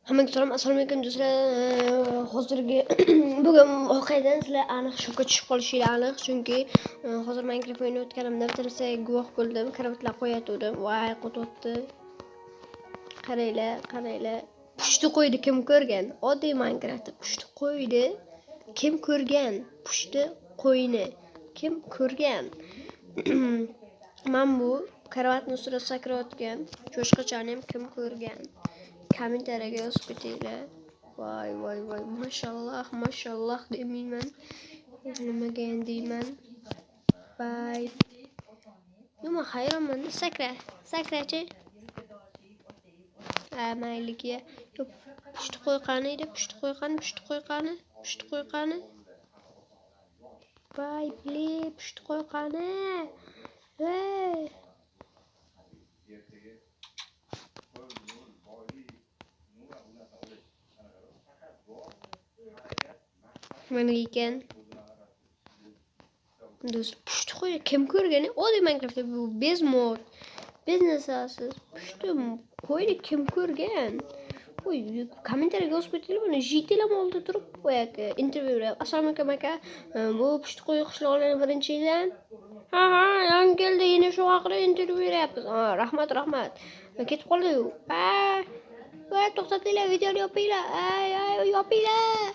Hammaga salom, assalomu alaykum do'stlar. Hozirgi bugun voqeadan sizlar aniq shokka tushib qolishinglar aniq, chunki hozir Minecraft o'ynayotganimda bir narsaga guvoh bo'ldim. Karavotlar qo'yatuvdim. Voy, qo'tyapti. Qaranglar. Pushti qo'ydi kim ko'rgan? Oddiy Minecraftda pushti qo'ydi. Kim ko'rgan? Pushti qo'yni kim ko'rgan? Men bu karavotni ustida sakrayotgan cho'chqachani ham kim ko'rgan? Kommentariyaga yozib ketinglar. Voy, mashalloh demayman. Nimaga endi deyman? Voy. Nima hayronman, sakrachi. Mayliga. Pushti qo'y qani edi? Pushti qo'y qani? Voy, pushti qo'y qani? Voy. Mana ekan. Do'st, pushti qo'y kim ko'rgan? Oddiy Minecraftda bu bezmod. Biznesiz. Pushti qo'yni kim ko'rgan? Qo'y, kommentariyaga yozib ketinglar. Buni JT'lam oldi turib qo'yaka intervyular. Assalomu alaykum aka. Bu pushti qo'y qishloqlarning birinchidan. Ha, yangi keldi, yana shu haqida intervyu beryapmiz. Rahmat. Ketib qoldi-yu. To'xtatinglar, videoni yopinglar. Yopinglar.